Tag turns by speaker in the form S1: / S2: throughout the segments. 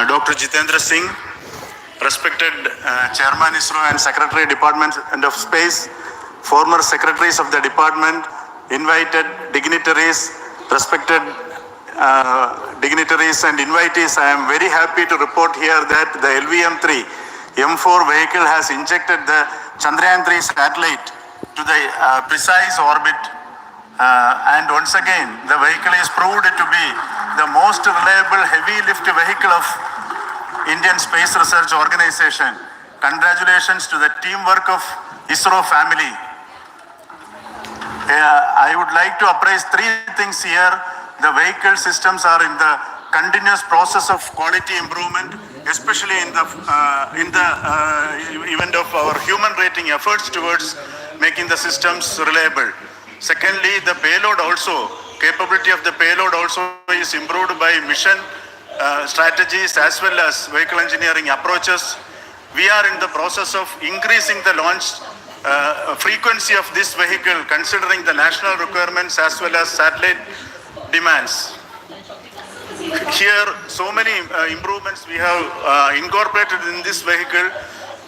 S1: Dr. Jitendra Singh, respected Chairman ISRO and Secretary Department of Space, former secretaries of the department, invited dignitaries, respected dignitaries and invitees, I am very happy to report here that the LVM3-M4 vehicle has injected the Chandrayaan-3 satellite to the precise orbit. And once again, the vehicle is proved to be the most reliable heavy lift vehicle of Indian Space Research Organization. Congratulations to the teamwork of ISRO family. I would like to appraise three things here. The vehicle systems are in the continuous process of quality improvement, especially in the event of our human rating efforts towards making the systems reliable. Secondly, the payload also, capability of the payload also is improved by mission strategies as well as vehicle engineering approaches. We are in the process of increasing the launch frequency of this vehicle considering the national requirements as well as satellite demands. Here, so many improvements we have incorporated in this vehicle.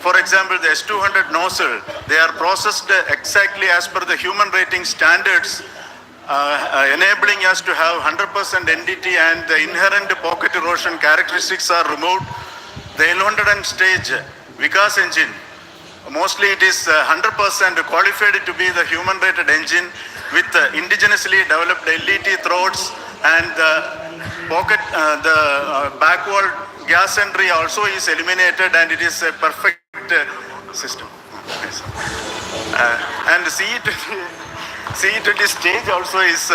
S1: For example, the S200 nozzle, they are processed exactly as per the human rating standards, enabling us to have 100% NDT, and the inherent pocket erosion characteristics are removed. The L100 stage Vikas engine, mostly it is 100% qualified to be the human rated engine with indigenously developed LET throats, and the pocket, back wall gas entry also is eliminated, and it is a perfect system. And the CE20 stage also is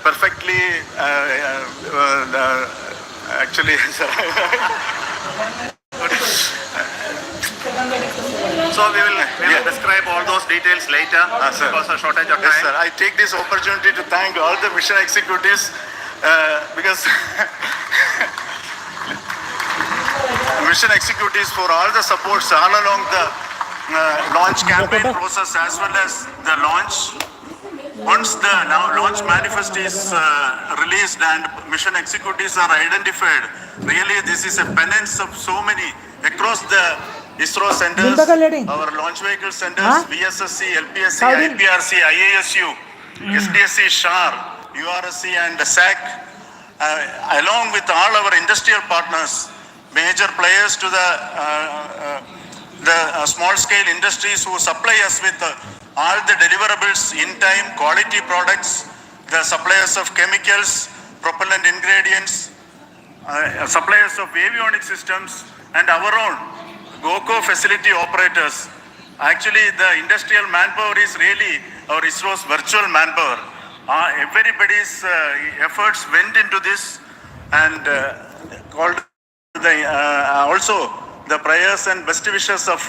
S1: perfectly actually
S2: so we will describe all those details later because of shortage of time.
S1: Yes, sir. I take this opportunity to thank all the mission executives because mission executives for all the supports all along the launch campaign process as well as the launch. Once the launch manifest is released and mission executives are identified, really this is a penance of so many across the ISRO centers, our launch vehicle centers, VSSC, LPSC, IPRC, IASU, SDSC, SHAR, URSC and SAC, along with all our industrial partners, major players to the small scale industries who supply us with all the deliverables in time, quality products, the suppliers of chemicals, propellant ingredients, suppliers of avionics systems, and our own GOCO facility operators. Actually, the industrial manpower is really our ISRO's virtual manpower. Everybody's efforts went into this, and also the prayers and best wishes of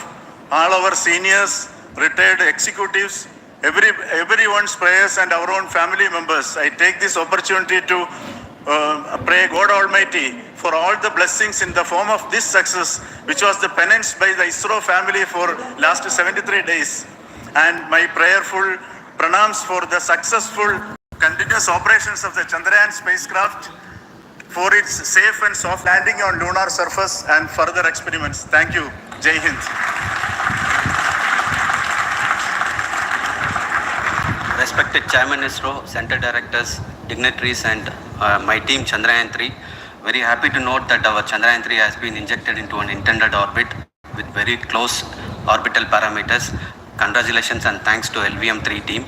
S1: all our seniors, retired executives, everyone's prayers and our own family members. I take this opportunity to pray God Almighty for all the blessings in the form of this success, which was the penance by the ISRO family for last 73 days. And my prayerful pranams for the successful continuous operations of the Chandrayaan spacecraft, for its safe and soft landing on lunar surface and further experiments. Thank you. Jai Hind.
S3: Respected Chairman ISRO, Center Directors, dignitaries and my team Chandrayaan-3, very happy to note that our Chandrayaan-3 has been injected into an intended orbit with very close orbital parameters. Congratulations and thanks to LVM3 team.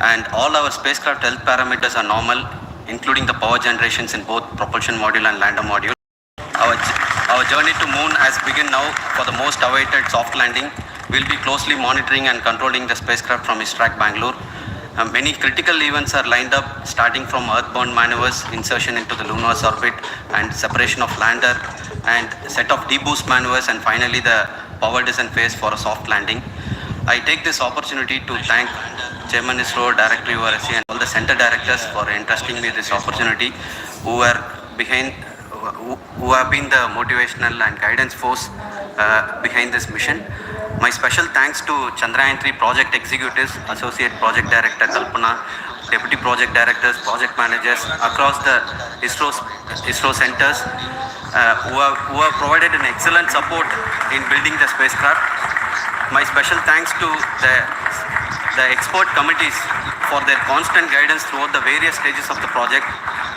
S3: And all our spacecraft health parameters are normal, including the power generations in both propulsion module and lander module. Our journey to moon has begun now for the most awaited soft landing. We'll be closely monitoring and controlling the spacecraft from ISRAC Bangalore. Many critical events are lined up, starting from earthbound maneuvers, insertion into the lunar orbit and separation of lander, and set of deboost maneuvers, and finally the power descent phase for a soft landing. I take this opportunity to thank Chairman ISRO, Director URSC and all the center directors for entrusting me this opportunity, who have been the motivational and guidance force behind this mission. My special thanks to Chandrayaan-3 project executives, Associate Project Director Kalpana, deputy project directors, project managers across the ISRO centers who have provided an excellent support in building the spacecraft. My special thanks to the expert committees for their constant guidance throughout the various stages of the project.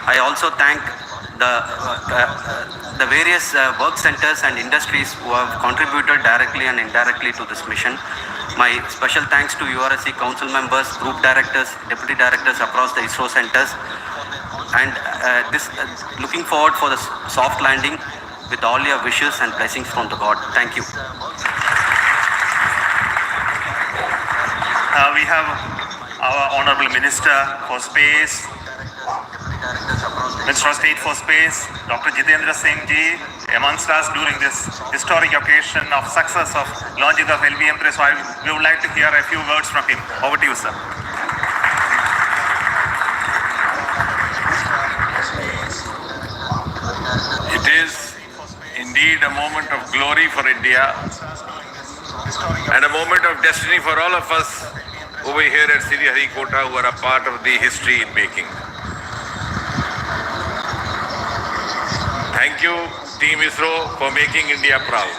S3: I also thank the various work centers and industries who have contributed directly and indirectly to this mission. My special thanks to URSC council members, group directors, deputy directors across the ISRO centers, and looking forward for the soft landing with all your wishes and blessings from the God. Thank you.
S2: We have our Honorable Minister for Space, Minister of State for Space, Dr. Jitendra Singh ji, amongst us during this historic occasion of success of launching of LVM3. So we would like to hear a few words from him. Over to you, sir.
S4: It is indeed a moment of glory for India and a moment of destiny for all of us over here at Sriharikota who are a part of the history in making. Thank you, Team ISRO, for making India proud.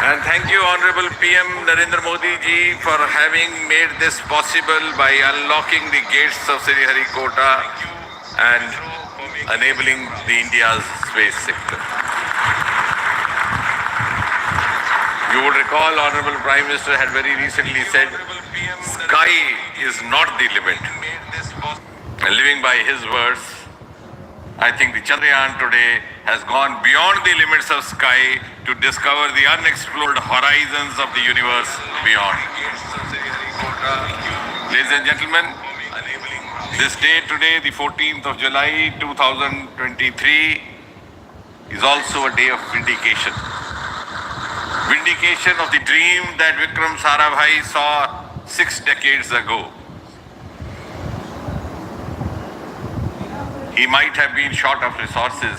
S4: And thank you, Honorable PM Narendra Modi ji, for having made this possible by unlocking the gates of Sriharikota and enabling the India's space sector. You would recall, Honorable Prime Minister had very recently said, sky is not the limit. And living by his words, I think the Chandrayaan today has gone beyond the limits of sky to discover the unexplored horizons of the universe beyond. Ladies and gentlemen, this day today, the 14th of July 2023, is also a day of vindication. Vindication of the dream that Vikram Sarabhai saw 6 decades ago. He might have been short of resources,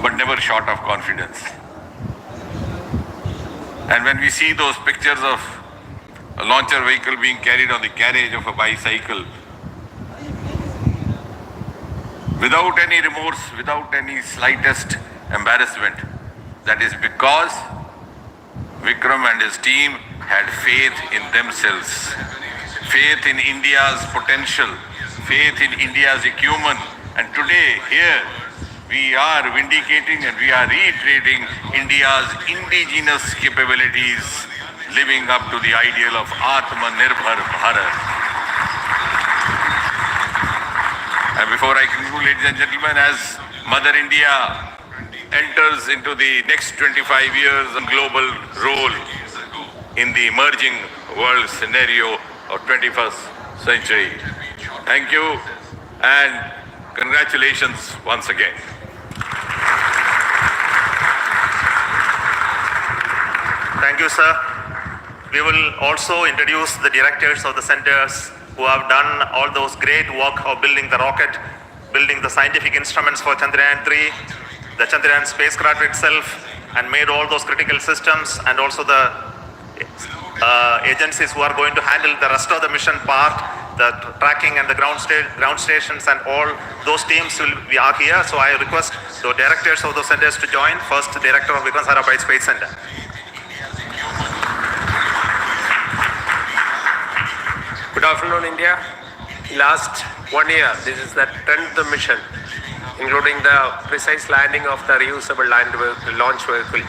S4: but never short of confidence. And when we see those pictures of a launcher vehicle being carried on the carriage of a bicycle, without any remorse, without any slightest embarrassment, that is because Vikram and his team had faith in themselves, faith in India's potential, faith in India's acumen. And today, here, we are vindicating and we are reiterating India's indigenous capabilities, living up to the ideal of Atmanirbhar Bharat. And before I conclude, ladies and gentlemen, as Mother India enters into the next 25 years of global role in the emerging world scenario of 21st century. Thank you and congratulations once again.
S2: Thank you, sir. We will also introduce the directors of the centers who have done all those great work of building the rocket, building the scientific instruments for Chandrayaan-3, the Chandrayaan spacecraft itself, and made all those critical systems, and also the agencies who are going to handle the rest of the mission part, the tracking and the ground stations, and all those teams are here. So I request the directors of those centers to join. First, the director of Vikram Sarabhai Space Center.
S5: Good afternoon, India. Last 1 year, this is the 10th mission, including the precise landing of the reusable launch vehicle.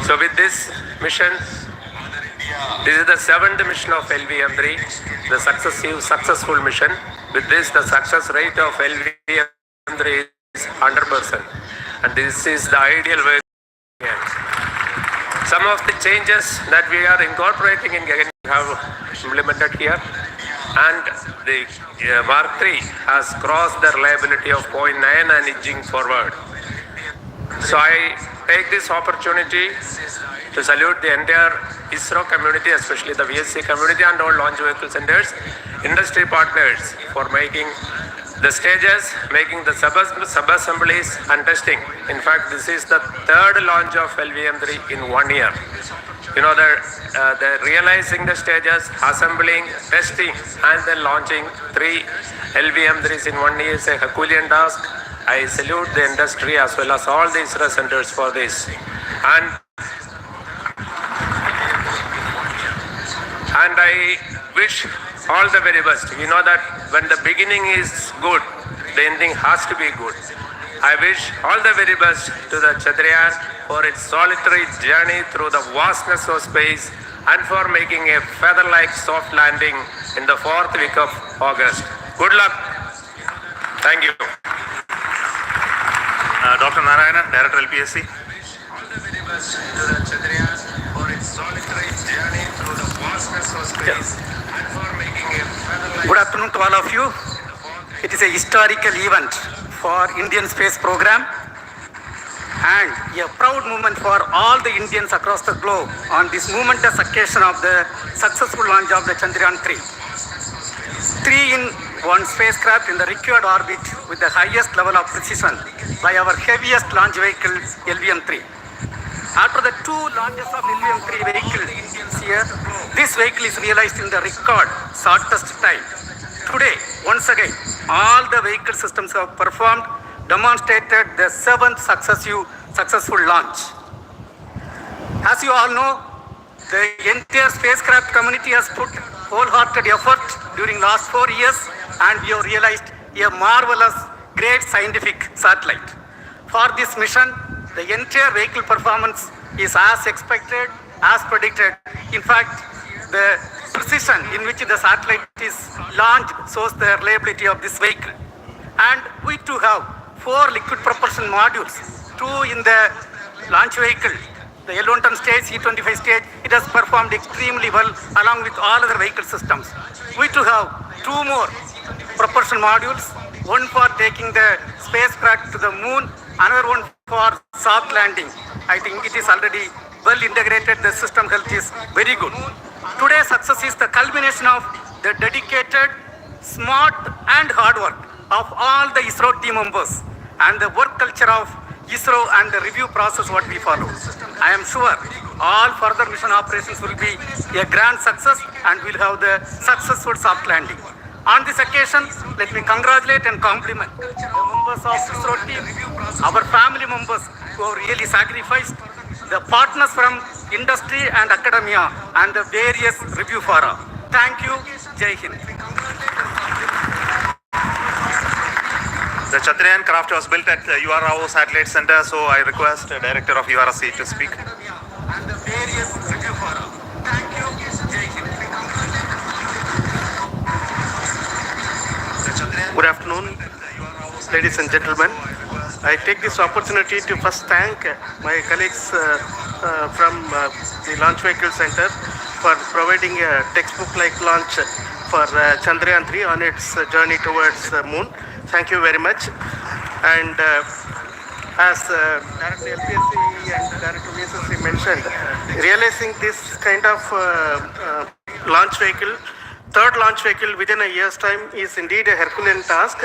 S5: So with this mission, this is the 7th mission of LVM3, the successful mission. With this, the success rate of LVM3 is 100%. And this is the ideal way. Some of the changes that we are incorporating in Gyan have implemented here, and the Mark III has crossed the reliability of 0.9 and inching forward. So I take this opportunity to salute the entire ISRO community, especially the VSC community and all launch vehicle centers, industry partners for making the stages, making the sub-assemblies and testing. In fact, this is the third launch of LVM3 in 1 year. You know, the realizing the stages, assembling, testing, and then launching 3 LVM3s in 1 year is a Herculean task. I salute the industry as well as all the ISRO centers for this. And I wish all the very best. You know that when the beginning is good, the ending has to be good. I wish all the very best to the Chandrayaan for its solitary journey through the vastness of space and for making a feather-like soft landing in the 4th week of August. Good luck. Thank you.
S2: Dr. Narayanan, Director LPSC.
S5: All the very best to the Chandrayaan for its solitary journey through the vastness of space and for making a feather-like...
S6: Good afternoon to all of you. It is a historical event for Indian space program and a proud moment for all the Indians across the globe on this momentous occasion of the successful launch of the Chandrayaan-3. 3-in-1 spacecraft in the required orbit with the highest level of precision by our heaviest launch vehicle LVM3. After the 2 launches of LVM3 vehicle this year, this vehicle is realized in the record shortest time. Today, once again, all the vehicle systems have performed, demonstrated the 7th successful launch. As you all know, the entire spacecraft community has put wholehearted effort during last 4 years, and we have realized a marvelous, great scientific satellite. For this mission, the entire vehicle performance is as expected, as predicted. In fact, the precision in which the satellite is launched shows the reliability of this vehicle. And we too have 4 liquid propulsion modules, 2 in the launch vehicle. The L110 stage, C25 stage, it has performed extremely well along with all other vehicle systems. We too have 2 more propulsion modules, one for taking the spacecraft to the moon, another one for soft landing. I think it is already well integrated. The system health is very good. Today's success is the culmination of the dedicated, smart and hard work of all the ISRO team members and the work culture of ISRO and the review process what we follow. I am sure all further mission operations will be a grand success and we'll have the successful soft landing. On this occasion, let me congratulate and compliment the members of ISRO team, our family members who have really sacrificed, the partners from industry and academia and the various review fora. Thank you. Jai Hind.
S2: The Chandrayaan craft was built at the URO Satellite Center, so I request the Director of URC to speak.
S6: And the various review fora. Thank you. Jai Hind.
S7: Good afternoon, ladies and gentlemen. I take this opportunity to first thank my colleagues from the Launch Vehicle Center for providing a textbook-like launch for Chandrayaan-3 on its journey towards the moon. Thank you very much. And as Director LPSC and Director VSSC mentioned, realizing this kind of launch vehicle, third launch vehicle within a year's time is indeed a Herculean task.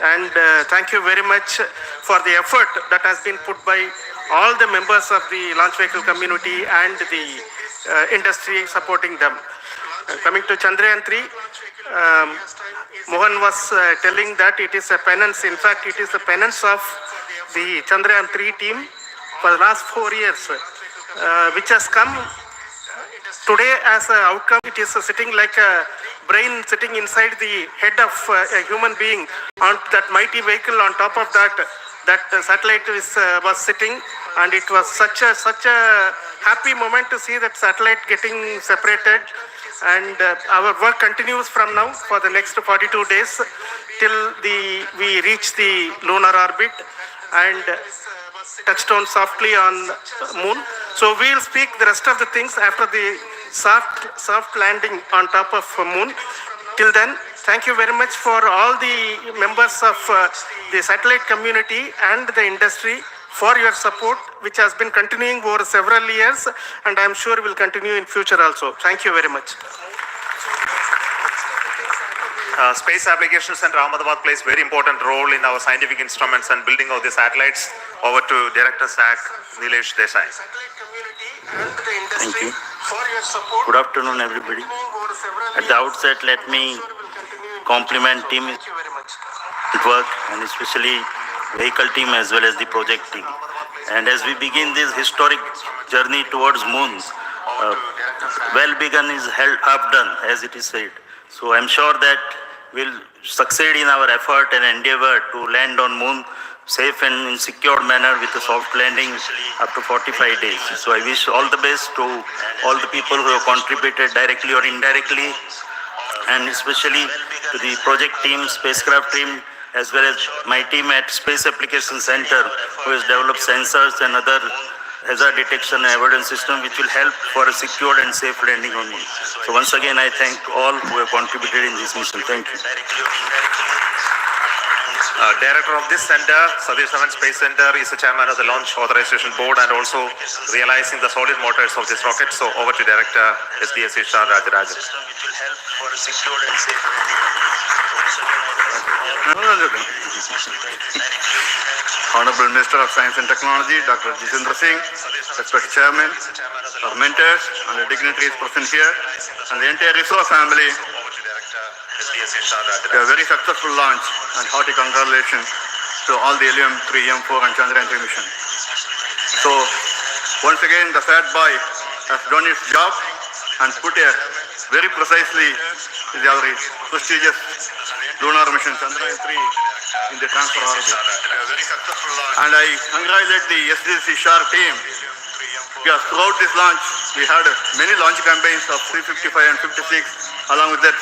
S7: And thank you very much for the effort that has been put by all the members of the launch vehicle community and the industry supporting them. Coming to Chandrayaan-3, Mohan was telling that it is a penance. In fact, it is a penance of the Chandrayaan-3 team for the last 4 years, which has come today as an outcome. It is sitting like a brain sitting inside the head of a human being on that mighty vehicle. On top of that satellite was sitting, and it was such a happy moment to see that satellite getting separated. And our work continues from now for the next 42 days till we reach the lunar orbit and touchdown softly on moon. So we'll speak the rest of the things after the soft landing on top of moon. Till then, thank you very much for all the members of the satellite community and the industry for your support, which has been continuing over several years, and I'm sure will continue in future also. Thank you very much.
S2: Space Application Center Ahmedabad plays very important role in our scientific instruments and building of the satellites. Over to Director SAC, Nilesh Desai.
S8: Thank you. Good afternoon, everybody. At the outset, let me compliment team work and especially vehicle team as well as the project team. And as we begin this historic journey towards moon, well begun is half done, as it is said. So I'm sure that we'll succeed in our effort and endeavor to land on moon safe and in secured manner with a soft landing up to 45 days. So I wish all the best to all the people who have contributed directly or indirectly, and especially to the project team, spacecraft team, as well as my team at Space Application Center, who has developed sensors and other hazard detection and avoidance system which will help for a secured and safe landing on moon. So once again, I thank all who have contributed in this mission. Thank you.
S2: Director of this center, Satish Dhawan Space Center, is the chairman of the Launch Authorization Board and also realizing the solid motors of this rocket. So over to Director SDSC Shah Rajarajan.
S1: Honorable Minister of Science and Technology, Dr. Jitendra Singh, respected Chairman, our mentors and the dignitaries present here, and the entire ISRO family. A very successful launch and hearty congratulations to all the LVM3-M4 and Chandrayaan mission. So, once again, the fat boy has done its job and put a very precisely our prestigious lunar mission Chandrayaan-3 in the transfer orbit. And I congratulate the SDSC SHAR team because throughout this launch, we had many launch campaigns of 355 and 56. Along with that,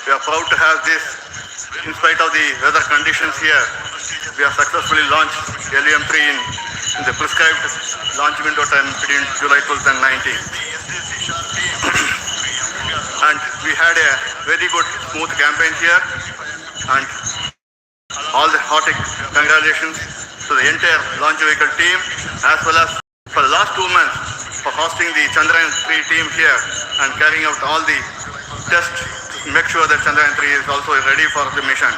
S1: we are proud to have this. In spite of the weather conditions here, we have successfully launched LVM3 in the prescribed launch window time between July 12th and 19th. And we had a very good, smooth campaign here. And all the hearty congratulations to the entire launch vehicle team as well as for the last 2 months for hosting the Chandrayaan-3 team here and carrying out all the tests to make sure that Chandrayaan-3 is also ready for the mission.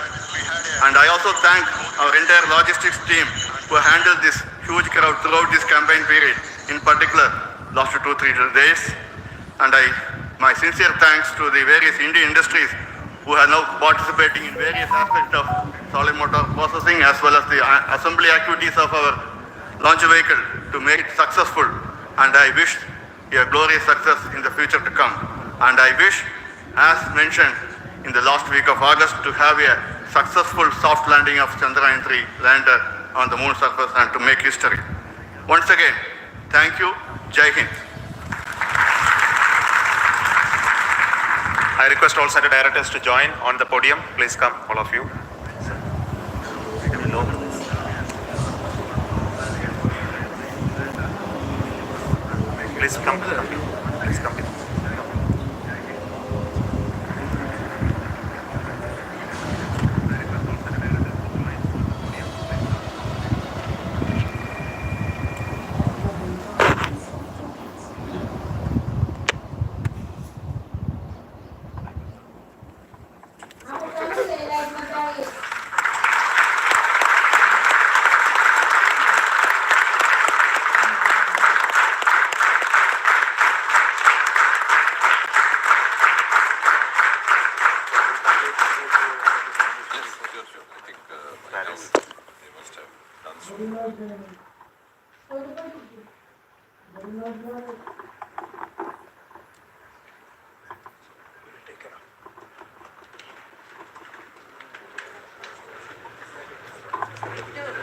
S1: And I also thank our entire logistics team who handled this huge crowd throughout this campaign period, in particular last 2-3 days. And my sincere thanks to the various Indian industries who are now participating in various aspects of solid motor processing as well as the assembly activities of our launch vehicle to make it successful. And I wish a glorious success in the future to come. And I wish, as mentioned in the last week of August, to have a successful soft landing of Chandrayaan-3 lander on the moon surface and to make history. Once again, thank you. Jai Hind.
S2: I request all center directors to join on the podium. Please come, all of you. Please come. Please come.
S9: Take care.